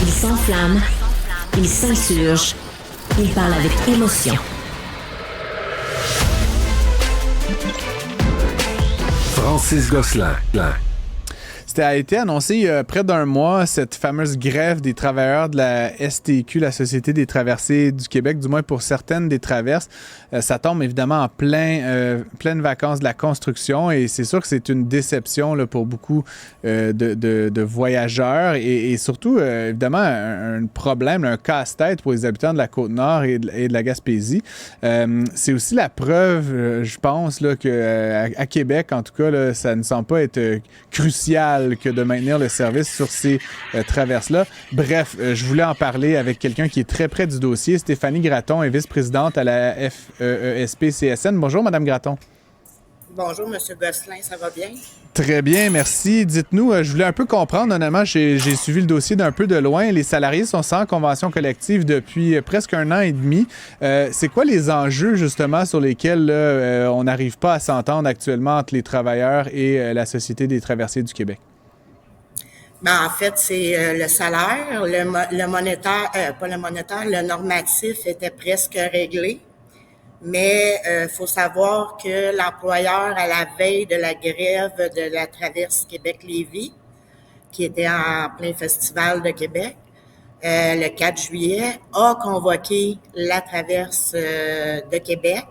Il s'enflamme, il s'insurge, il parle avec émotion. Francis Gosselin. C'était a été annoncé il y a près d'un mois, cette fameuse grève des travailleurs de la STQ, la Société des traversiers du Québec, du moins pour certaines des traverses. Ça tombe évidemment en pleine vacances de la construction et c'est sûr que c'est une déception là, pour beaucoup de voyageurs et surtout, évidemment, un problème, un casse-tête pour les habitants de la Côte-Nord et de la Gaspésie. C'est aussi la preuve, je pense, là, qu'à Québec, en tout cas, là, ça ne semble pas être crucial que de maintenir le service sur ces traverses-là. Bref, je voulais en parler avec quelqu'un qui est très près du dossier. Stéphanie Gratton est vice-présidente à la FEESP-CSN. Bonjour, Madame Gratton. Bonjour, M. Gosselin, ça va bien? Très bien, merci. Dites-nous, je voulais un peu comprendre, honnêtement, j'ai suivi le dossier d'un peu de loin. Les salariés sont sans convention collective depuis presque 1 an et demi. C'est quoi les enjeux, justement, sur lesquels là, on n'arrive pas à s'entendre actuellement entre les travailleurs et la Société des traversiers du Québec? Ben, en fait, c'est le salaire, le monétaire, pas le monétaire, le normatif était presque réglé. Mais faut savoir que l'employeur, à la veille de la grève de la traverse Québec-Lévis, qui était en plein festival de Québec, le 4 juillet, a convoqué la traverse de Québec.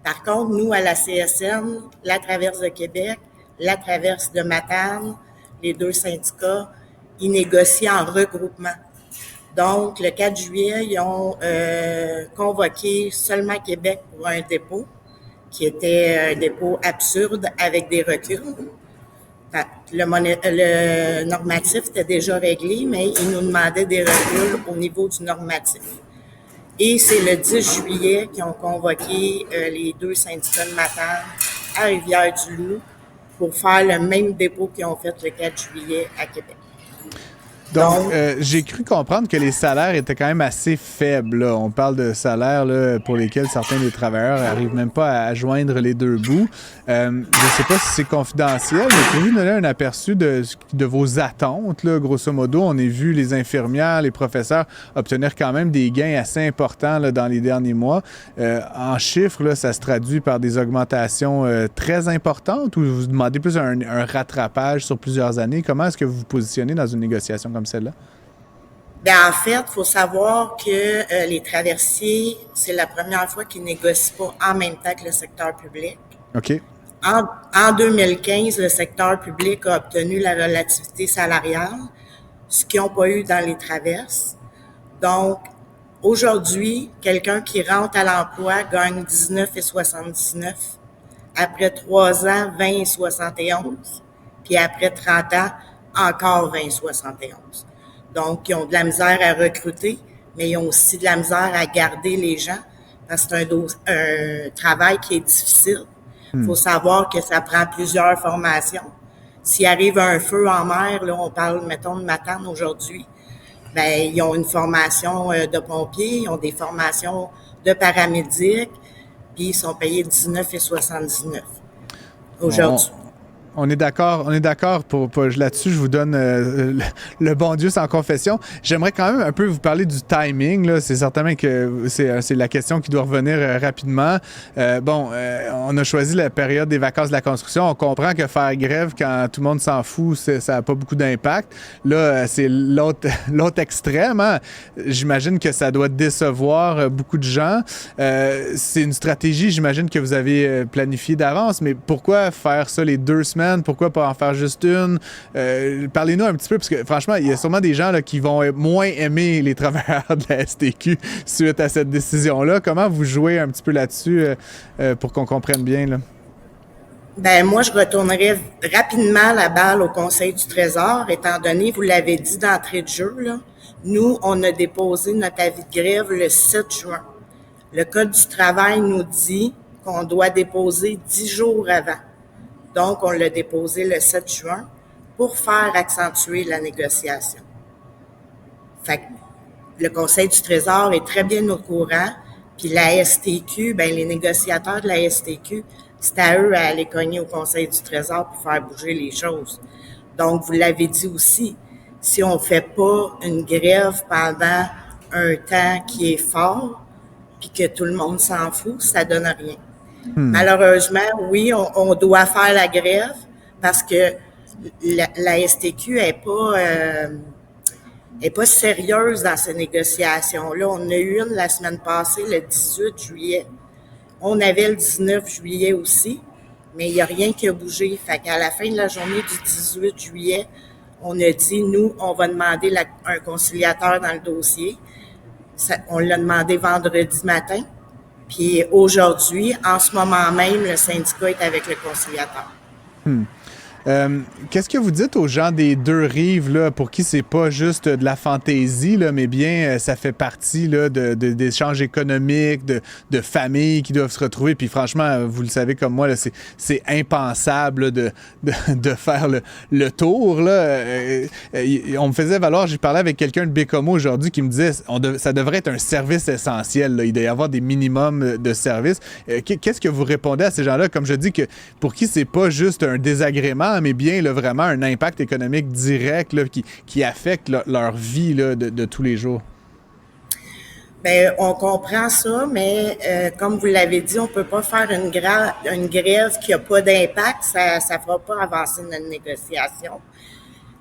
Par contre, nous, à la CSN, la traverse de Québec, la traverse de Matane, les 2 syndicats, ils négocient en regroupement. Donc, le 4 juillet, ils ont convoqué seulement Québec pour un dépôt, qui était un dépôt absurde avec des reculs. Le normatif était déjà réglé, mais ils nous demandaient des reculs au niveau du normatif. Et c'est le 10 juillet qu'ils ont convoqué les 2 syndicats de Matane à Rivière-du-Loup pour faire le même dépôt qu'ils ont fait le 4 juillet à Québec. Donc, j'ai cru comprendre que les salaires étaient quand même assez faibles. Là. On parle de salaires là, pour lesquels certains des travailleurs n'arrivent même pas à joindre les deux bouts. Je ne sais pas si c'est confidentiel, mais pouvez-vous donner un aperçu de vos attentes? Là, grosso modo, on a vu les infirmières, les professeurs obtenir quand même des gains assez importants là, dans les derniers mois. En chiffres, là, ça se traduit par des augmentations très importantes ou vous demandez plus un rattrapage sur plusieurs années? Comment est-ce que vous vous positionnez dans une négociation comme celle-là? Bien, en fait, il faut savoir que les traversiers, c'est la première fois qu'ils négocient pas en même temps que le secteur public. OK. En 2015, le secteur public a obtenu la relativité salariale, ce qu'ils n'ont pas eu dans les traverses. Donc, aujourd'hui, quelqu'un qui rentre à l'emploi gagne 19,79. Après 3 ans, 20,71. Puis après 30 ans, encore 20,71. Donc, ils ont de la misère à recruter, mais ils ont aussi de la misère à garder les gens parce que c'est un travail qui est difficile. Il faut savoir que ça prend plusieurs formations. S'il arrive un feu en mer, là, on parle, mettons, de Matane aujourd'hui, ben ils ont une formation de pompiers, ils ont des formations de paramédics, puis ils sont payés 19,79 aujourd'hui. On est d'accord là-dessus, je vous donne le bon Dieu sans confession. J'aimerais quand même un peu vous parler du timing, là. C'est certainement que c'est la question qui doit revenir rapidement. On a choisi la période des vacances de la construction. On comprend que faire grève quand tout le monde s'en fout, ça n'a pas beaucoup d'impact. Là, c'est l'autre extrême, hein? J'imagine que ça doit décevoir beaucoup de gens. C'est une stratégie, j'imagine, que vous avez planifiée d'avance, mais pourquoi faire ça les 2 semaines? Pourquoi pas en faire juste une? Parlez-nous un petit peu, parce que franchement, il y a sûrement des gens là, qui vont moins aimer les travailleurs de la STQ suite à cette décision-là. Comment vous jouez un petit peu là-dessus pour qu'on comprenne bien? Là? Ben moi, je retournerai rapidement la balle au Conseil du Trésor, étant donné, vous l'avez dit d'entrée de jeu, là, nous, on a déposé notre avis de grève le 7 juin. Le Code du travail nous dit qu'on doit déposer 10 jours avant. Donc, on l'a déposé le 7 juin pour faire accentuer la négociation. Fait que le Conseil du Trésor est très bien au courant, puis la STQ, ben les négociateurs de la STQ, c'est à eux à aller cogner au Conseil du Trésor pour faire bouger les choses. Donc, vous l'avez dit aussi, si on fait pas une grève pendant un temps qui est fort, puis que tout le monde s'en fout, ça donne rien. Malheureusement, oui, on doit faire la grève parce que la STQ est pas sérieuse dans ces négociations-là. On a eu une la semaine passée, le 18 juillet. On avait le 19 juillet aussi, mais il n'y a rien qui a bougé. Fait qu'à la fin de la journée du 18 juillet, on a dit, nous, on va demander un conciliateur dans le dossier. On l'a demandé vendredi matin. Puis aujourd'hui, en ce moment même, le syndicat est avec le conciliateur. Qu'est-ce que vous dites aux gens des deux rives, là, pour qui c'est pas juste de la fantaisie, là, mais bien ça fait partie là, d'échanges économiques, de familles qui doivent se retrouver. Puis franchement, vous le savez comme moi, là, c'est impensable là, de faire le tour. Là. On me faisait valoir, j'ai parlé avec quelqu'un de Bécomo aujourd'hui qui me disait ça devrait être un service essentiel. Là. Il doit y avoir des minimums de services. Qu'est-ce que vous répondez à ces gens-là? Comme je dis, que pour qui c'est pas juste un désagrément, mais bien là, vraiment un impact économique direct là, qui affecte leur vie là, de tous les jours. Bien, on comprend ça, mais comme vous l'avez dit, on peut pas faire une grève qui a pas d'impact. Ça fera pas avancer notre négociation.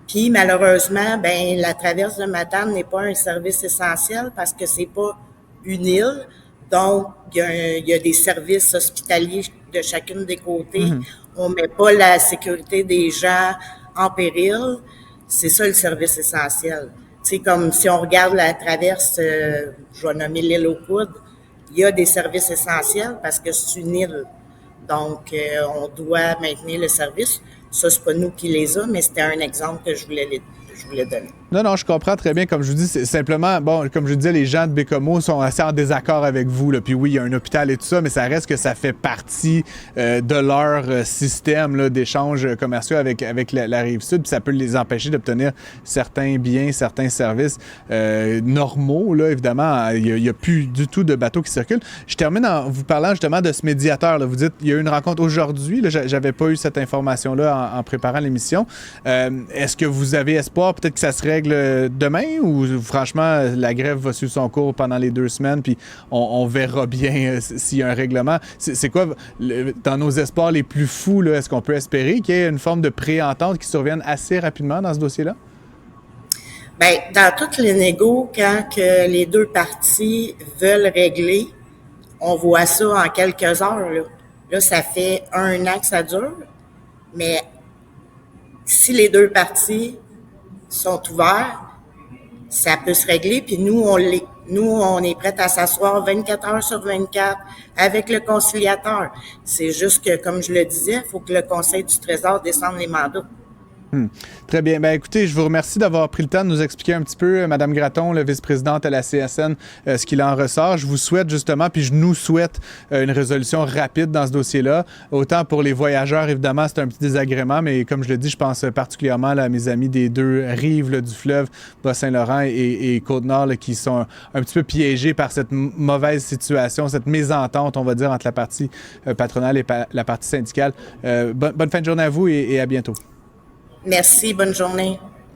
Puis malheureusement, ben la traverse de Matane n'est pas un service essentiel parce que c'est pas une île. Donc, il y a des services hospitaliers de chacune des côtés. On met pas la sécurité des gens en péril. C'est ça le service essentiel. Tu sais, comme si on regarde la traverse, je vais nommer l'île aux Coudres, il y a des services essentiels parce que c'est une île. Donc, on doit maintenir le service. Ça, c'est pas nous qui les a, mais c'était un exemple que je voulais donner. Non, je comprends très bien. Comme je vous dis, c'est simplement, bon, comme je disais, les gens de Bécomo sont assez en désaccord avec vous. Là. Puis oui, il y a un hôpital et tout ça, mais ça reste que ça fait partie de leur système là, d'échanges commerciaux avec la Rive-Sud. Puis ça peut les empêcher d'obtenir certains biens, certains services normaux. Là, évidemment, il n'y a plus du tout de bateaux qui circulent. Je termine en vous parlant justement de ce médiateur. Là. Vous dites, il y a eu une rencontre aujourd'hui. Là, j'avais pas eu cette information-là en préparant l'émission. Est-ce que vous avez espoir peut-être que ça se règle demain ou franchement la grève va suivre son cours pendant les 2 semaines puis on verra bien s'il y a un règlement? C'est quoi dans nos espoirs les plus fous, là, est-ce qu'on peut espérer qu'il y ait une forme de préentente qui survienne assez rapidement dans ce dossier-là? Bien, dans toutes les négos, quand que les deux parties veulent régler, on voit ça en quelques heures. Là, ça fait 1 an que ça dure, mais si les deux parties sont ouverts, ça peut se régler. Puis nous, on est prêts à s'asseoir 24 heures sur 24 avec le conciliateur. C'est juste que, comme je le disais, il faut que le Conseil du Trésor descende les mandats. Très bien. Ben, écoutez, je vous remercie d'avoir pris le temps de nous expliquer un petit peu, Mme Gratton, la vice-présidente à la CSN, ce qu'il en ressort. Je vous souhaite justement, puis je nous souhaite une résolution rapide dans ce dossier-là. Autant pour les voyageurs, évidemment, c'est un petit désagrément, mais comme je le dis, je pense particulièrement là, à mes amis des deux rives là, du fleuve, Bas-Saint-Laurent et Côte-Nord, là, qui sont un petit peu piégés par cette mauvaise situation, cette mésentente, on va dire, entre la partie patronale et la partie syndicale. Bonne fin de journée à vous et à bientôt. Merci, bonne journée.